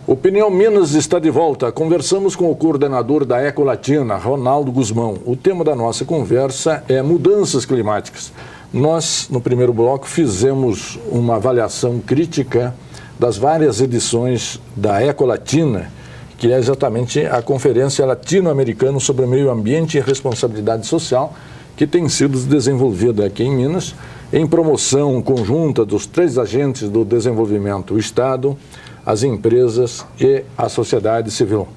Opinião Minas está de volta. Conversamos com o coordenador da Ecolatina, Ronaldo Guzmão. O tema da nossa conversa é mudanças climáticas. Nós, no primeiro bloco, fizemos uma avaliação crítica das várias edições da Ecolatina, que é exatamente a Conferência Latino-Americana sobre Meio Ambiente e Responsabilidade Social, que tem sido desenvolvida aqui em Minas, em promoção conjunta dos 3 agentes do desenvolvimento: o Estado, as empresas e a sociedade civil.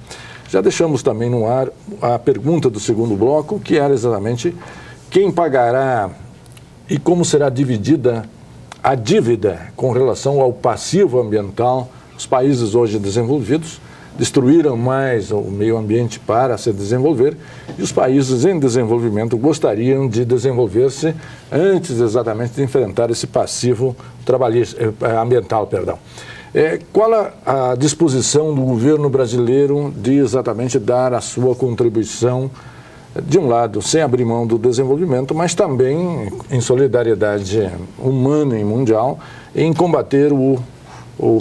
Já deixamos também no ar a pergunta do segundo bloco, que era exatamente quem pagará e como será dividida a dívida com relação ao passivo ambiental. Os países hoje desenvolvidos destruíram mais o meio ambiente para se desenvolver e os países em desenvolvimento gostariam de desenvolver-se antes exatamente de enfrentar esse passivo ambiental. Qual a disposição do governo brasileiro de exatamente dar a sua contribuição, de um lado, sem abrir mão do desenvolvimento, mas também em solidariedade humana e mundial, em combater o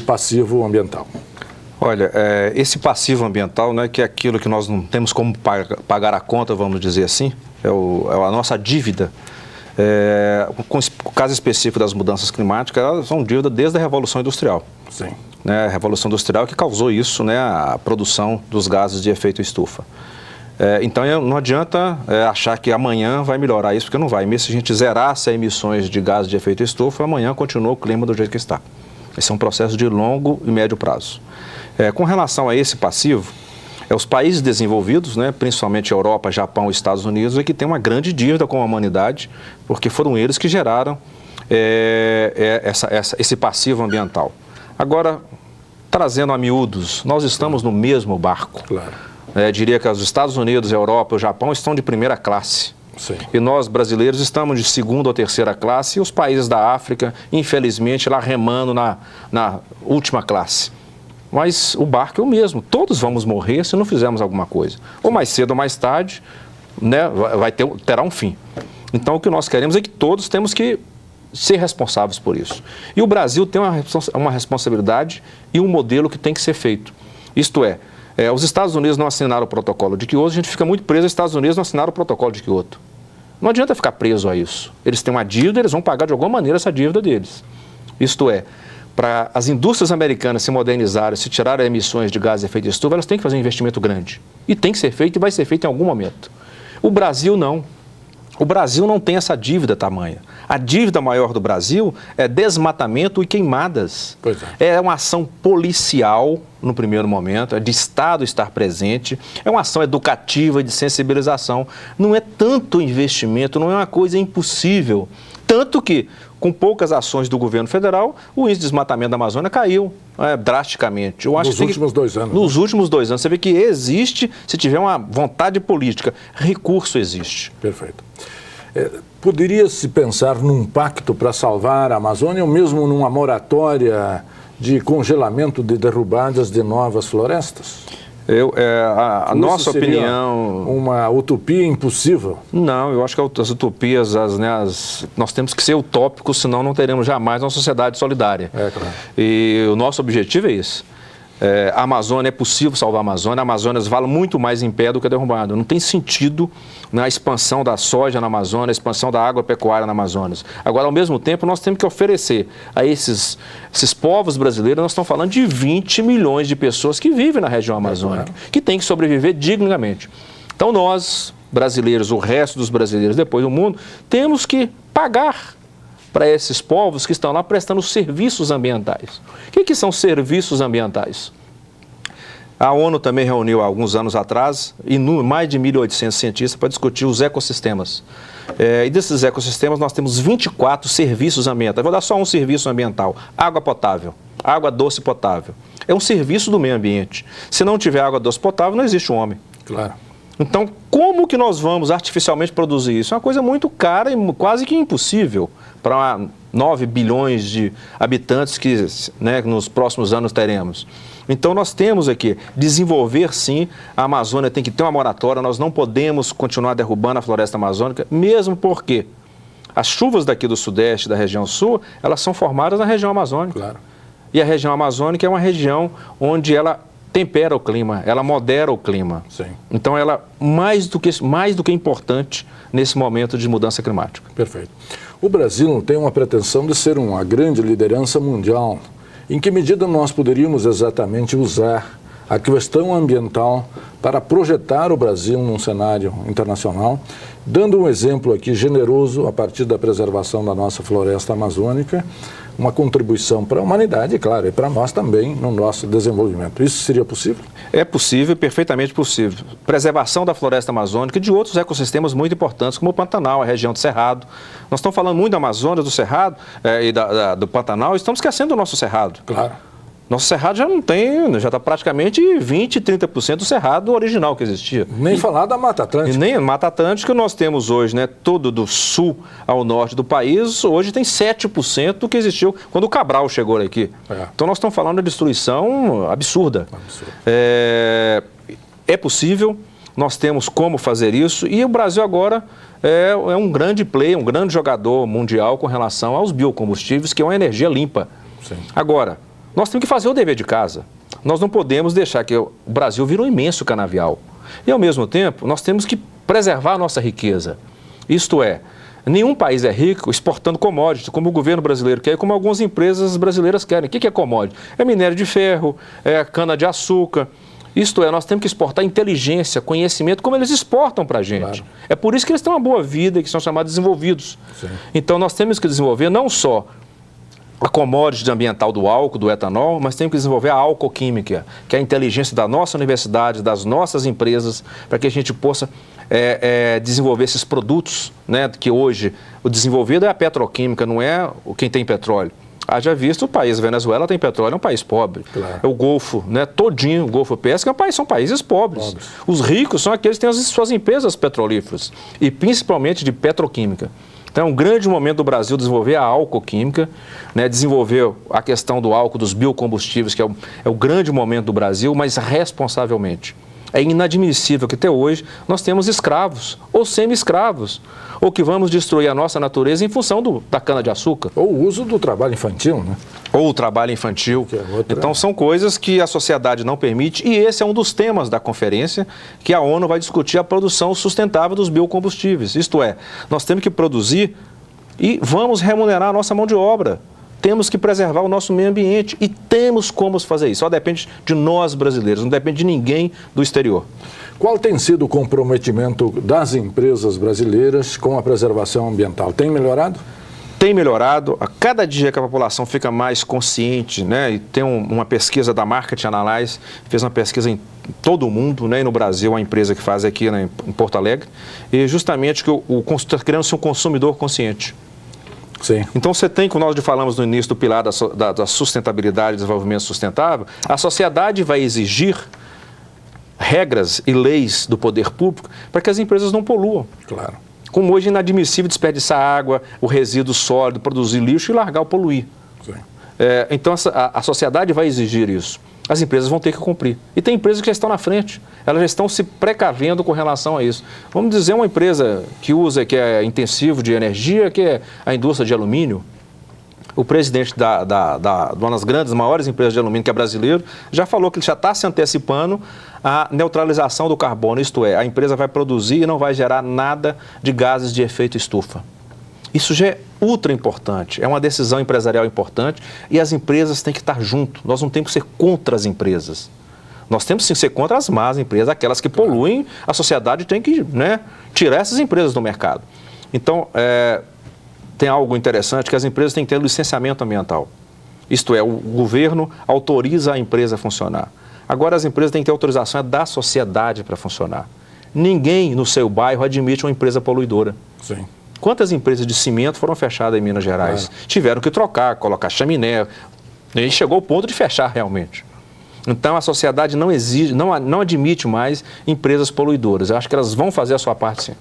passivo ambiental? Olha, esse passivo ambiental, né, que é aquilo que nós não temos como pagar a conta, vamos dizer assim, é a nossa dívida. Com o caso específico das mudanças climáticas, elas são dívida desde a Revolução Industrial. Sim. Né, a Revolução Industrial que causou isso, né, a produção dos gases de efeito estufa. Então, não adianta achar que amanhã vai melhorar isso, porque não vai. Mesmo se a gente zerasse as emissões de gases de efeito estufa, amanhã continua o clima do jeito que está. Esse é um processo de longo e médio prazo. Com relação a esse passivo, os países desenvolvidos, né, principalmente a Europa, Japão e Estados Unidos, é que tem uma grande dívida com a humanidade, porque foram eles que geraram esse passivo ambiental. Agora, trazendo a miúdos, nós estamos no mesmo barco. Claro. Diria que os Estados Unidos, a Europa e o Japão estão de primeira classe. Sim. E nós, brasileiros, estamos de segunda ou terceira classe e os países da África, infelizmente, lá remando na última classe. Mas o barco é o mesmo, todos vamos morrer se não fizermos alguma coisa. Ou mais cedo ou mais tarde, né, terá um fim. Então, o que nós queremos é que todos temos que ser responsáveis por isso. E o Brasil tem uma responsabilidade e um modelo que tem que ser feito. Isto é, os Estados Unidos não assinaram o protocolo de Kyoto, a gente fica muito preso aos Estados Unidos não assinaram o protocolo de Kyoto. Não adianta ficar preso a isso. Eles têm uma dívida, eles vão pagar de alguma maneira essa dívida deles. Isto é, para as indústrias americanas se modernizarem, se tirarem emissões de gases de efeito estufa, elas têm que fazer um investimento grande. E tem que ser feito e vai ser feito em algum momento. O Brasil não. O Brasil não tem essa dívida tamanha. A dívida maior do Brasil é desmatamento e queimadas. Pois é. É uma ação policial, no primeiro momento, é de Estado estar presente, é uma ação educativa de sensibilização. Não é tanto investimento, não é uma coisa impossível. Tanto que, com poucas ações do governo federal, o índice de desmatamento da Amazônia caiu drasticamente. Eu acho nos últimos 2 anos. Nos últimos 2 anos. Você vê que existe, se tiver uma vontade política, recurso existe. Perfeito. Poderia-se pensar num pacto para salvar a Amazônia ou mesmo numa moratória de congelamento de derrubadas de novas florestas? A nossa opinião... uma utopia impossível? Não, eu acho que as utopias, nós temos que ser utópicos, senão não teremos jamais uma sociedade solidária. Claro. E o nosso objetivo é esse. A Amazônia, é possível salvar a Amazônia vale muito mais em pé do que derrubado. Não tem sentido na expansão da soja na Amazônia, a expansão da agropecuária na Amazônia. Agora, ao mesmo tempo, nós temos que oferecer a esses povos brasileiros, nós estamos falando de 20 milhões de pessoas que vivem na região amazônica, que têm que sobreviver dignamente. Então, nós, brasileiros, o resto dos brasileiros, depois do mundo, temos que pagar para esses povos que estão lá prestando serviços ambientais. O que são serviços ambientais? A ONU também reuniu há alguns anos atrás mais de 1.800 cientistas para discutir os ecossistemas. E desses ecossistemas nós temos 24 serviços ambientais. Vou dar só um serviço ambiental: água potável, água doce potável. É um serviço do meio ambiente. Se não tiver água doce potável, não existe um homem. Claro. Então, como que nós vamos artificialmente produzir isso? É uma coisa muito cara e quase que impossível para 9 bilhões de habitantes que, né, nos próximos anos teremos. Então, nós temos aqui desenvolver, sim, a Amazônia tem que ter uma moratória, nós não podemos continuar derrubando a floresta amazônica, mesmo porque as chuvas daqui do Sudeste, da região Sul, elas são formadas na região amazônica. Claro. E a região amazônica é uma região onde ela tempera o clima, ela modera o clima. Sim. Então, ela mais do que importante nesse momento de mudança climática. Perfeito. O Brasil tem uma pretensão de ser uma grande liderança mundial. Em que medida nós poderíamos exatamente usar a questão ambiental para projetar o Brasil num cenário internacional, dando um exemplo aqui generoso a partir da preservação da nossa floresta amazônica, uma contribuição para a humanidade, claro, e para nós também no nosso desenvolvimento. Isso seria possível? É possível, perfeitamente possível. Preservação da floresta amazônica e de outros ecossistemas muito importantes, como o Pantanal, a região do Cerrado. Nós estamos falando muito da Amazônia, do Cerrado e do Pantanal, e estamos esquecendo do nosso Cerrado. Claro. Nosso Cerrado já não tem, já está praticamente 20%, 30% do Cerrado original que existia. Nem falar da Mata Atlântica. E nem a Mata Atlântica que nós temos hoje, né, todo do sul ao norte do país, hoje tem 7% do que existiu quando o Cabral chegou aqui. Então nós estamos falando de destruição absurda. É possível, nós temos como fazer isso, e o Brasil agora é um grande player, um grande jogador mundial com relação aos biocombustíveis, que é uma energia limpa. Sim. Agora, nós temos que fazer o dever de casa. Nós não podemos deixar que o Brasil vire um imenso canavial. E, ao mesmo tempo, nós temos que preservar a nossa riqueza. Isto é, nenhum país é rico exportando commodities, como o governo brasileiro quer e como algumas empresas brasileiras querem. O que é commodity? É minério de ferro, é cana-de-açúcar. Isto é, nós temos que exportar inteligência, conhecimento, como eles exportam para a gente. Claro. É por isso que eles têm uma boa vida e que são chamados desenvolvidos. Sim. Então, nós temos que desenvolver não só a commodity ambiental do álcool, do etanol, mas temos que desenvolver a alcoquímica, que é a inteligência da nossa universidade, das nossas empresas, para que a gente possa desenvolver esses produtos, né, que hoje o desenvolvido é a petroquímica, não é quem tem petróleo. Haja visto, o país Venezuela tem petróleo, é um país pobre. Claro. É o Golfo, né, todinho, o Golfo Pérsico, são países pobres. Os ricos são aqueles que têm as suas empresas petrolíferas, e principalmente de petroquímica. Então, é um grande momento do Brasil desenvolver a alcoquímica, né, desenvolver a questão do álcool, dos biocombustíveis, que é o grande momento do Brasil, mas responsavelmente. É inadmissível que até hoje nós temos escravos ou semi-escravos, ou que vamos destruir a nossa natureza em função da cana-de-açúcar. Ou o uso do trabalho infantil, né? Ou o trabalho infantil. Então, são coisas que a sociedade não permite, e esse é um dos temas da conferência, que a ONU vai discutir a produção sustentável dos biocombustíveis. Isto é, nós temos que produzir e vamos remunerar a nossa mão de obra. Temos que preservar o nosso meio ambiente e temos como fazer isso. Só depende de nós brasileiros, não depende de ninguém do exterior. Qual tem sido o comprometimento das empresas brasileiras com a preservação ambiental? Tem melhorado? Tem melhorado. A cada dia que a população fica mais consciente, né? E tem uma pesquisa da Market Analyze, fez uma pesquisa em todo o mundo, né? E no Brasil, a empresa que faz aqui, né, em Porto Alegre, e justamente que está criando um consumidor consciente. Sim. Então, você tem, como nós falamos no início do pilar da sustentabilidade e desenvolvimento sustentável, a sociedade vai exigir regras e leis do poder público para que as empresas não poluam. Claro. Como hoje é inadmissível desperdiçar água, o resíduo sólido, produzir lixo e largar o poluir. Sim. Então, a sociedade vai exigir isso. As empresas vão ter que cumprir. E tem empresas que já estão na frente, elas já estão se precavendo com relação a isso. Vamos dizer, uma empresa que é intensivo de energia, que é a indústria de alumínio. O presidente de uma das grandes, maiores empresas de alumínio, que é brasileiro, já falou que ele já está se antecipando à neutralização do carbono, isto é, a empresa vai produzir e não vai gerar nada de gases de efeito estufa. Isso já é ultra importante, é uma decisão empresarial importante e as empresas têm que estar junto. Nós não temos que ser contra as empresas. Nós temos sim que ser contra as más empresas, aquelas que poluem, a sociedade tem que, né, tirar essas empresas do mercado. Então, tem algo interessante, que as empresas têm que ter licenciamento ambiental. Isto é, o governo autoriza a empresa a funcionar. Agora as empresas têm que ter autorização da sociedade para funcionar. Ninguém no seu bairro admite uma empresa poluidora. Sim. Quantas empresas de cimento foram fechadas em Minas Gerais? Tiveram que trocar, colocar chaminé, e chegou ao ponto de fechar realmente. Então a sociedade não exige, não admite mais empresas poluidoras. Eu acho que elas vão fazer a sua parte, sim.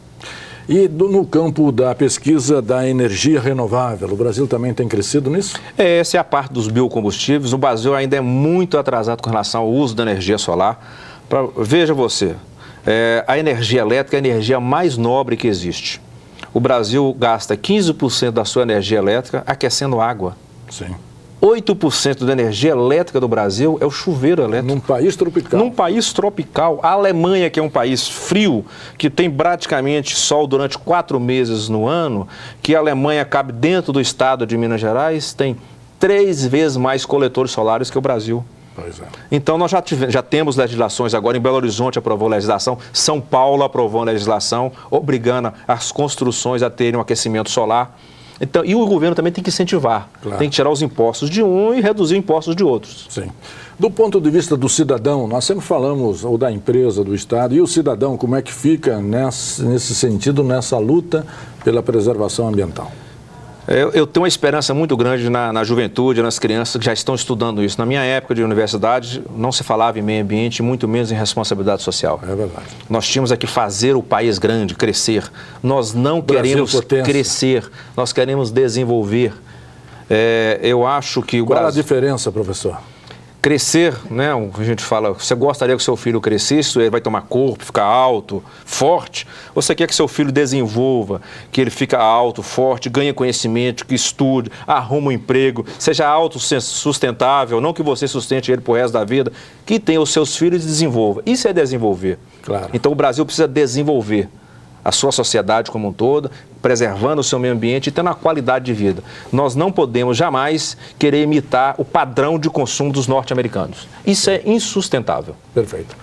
E no campo da pesquisa da energia renovável, o Brasil também tem crescido nisso? Essa é a parte dos biocombustíveis. O Brasil ainda é muito atrasado com relação ao uso da energia solar. Veja você, a energia elétrica é a energia mais nobre que existe. O Brasil gasta 15% da sua energia elétrica aquecendo água. Sim. 8% da energia elétrica do Brasil é o chuveiro elétrico. Num país tropical. Num país tropical. A Alemanha, que é um país frio, que tem praticamente sol durante 4 meses no ano, que a Alemanha cabe dentro do estado de Minas Gerais, tem 3 vezes mais coletores solares que o Brasil. Pois é. Então, nós já temos legislações agora. Em Belo Horizonte aprovou legislação, São Paulo aprovou legislação, obrigando as construções a terem um aquecimento solar. Então, e o governo também tem que incentivar, claro. Tem que tirar os impostos de um e reduzir impostos de outros. Sim. Do ponto de vista do cidadão, nós sempre falamos, ou da empresa, do Estado, e o cidadão, como é que fica nesse sentido, nessa luta pela preservação ambiental? Eu tenho uma esperança muito grande na juventude, nas crianças que já estão estudando isso. Na minha época de universidade, não se falava em meio ambiente, muito menos em responsabilidade social. É verdade. Nós tínhamos aqui fazer o país grande, crescer. Nós não queremos crescer, nós queremos desenvolver. Eu acho que o Brasil... Qual a Brasil... diferença, professor? Crescer, né? A gente fala, você gostaria que seu filho crescesse, ele vai tomar corpo, ficar alto, forte? Ou você quer que seu filho desenvolva, que ele fique alto, forte, ganhe conhecimento, que estude, arruma um emprego, seja autossustentável, não que você sustente ele pro resto da vida, que tenha os seus filhos e desenvolva. Isso é desenvolver. Claro. Então o Brasil precisa desenvolver a sua sociedade como um todo, preservando o seu meio ambiente e tendo a qualidade de vida. Nós não podemos jamais querer imitar o padrão de consumo dos norte-americanos. Isso é insustentável. Perfeito.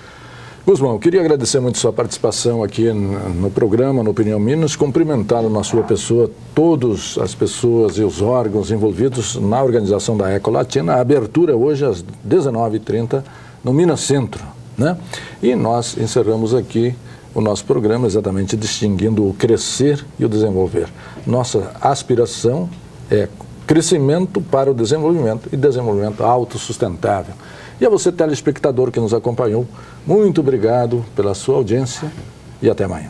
Guzmão, queria agradecer muito sua participação aqui no programa, no Opinião Minas, cumprimentá-lo na sua pessoa, todas as pessoas e os órgãos envolvidos na organização da Ecolatina. A abertura hoje às 19h30 no Minas Centro, né? E nós encerramos aqui o nosso programa exatamente distinguindo o crescer e o desenvolver. Nossa aspiração é crescimento para o desenvolvimento e desenvolvimento autossustentável. E a você, telespectador que nos acompanhou, muito obrigado pela sua audiência e até amanhã.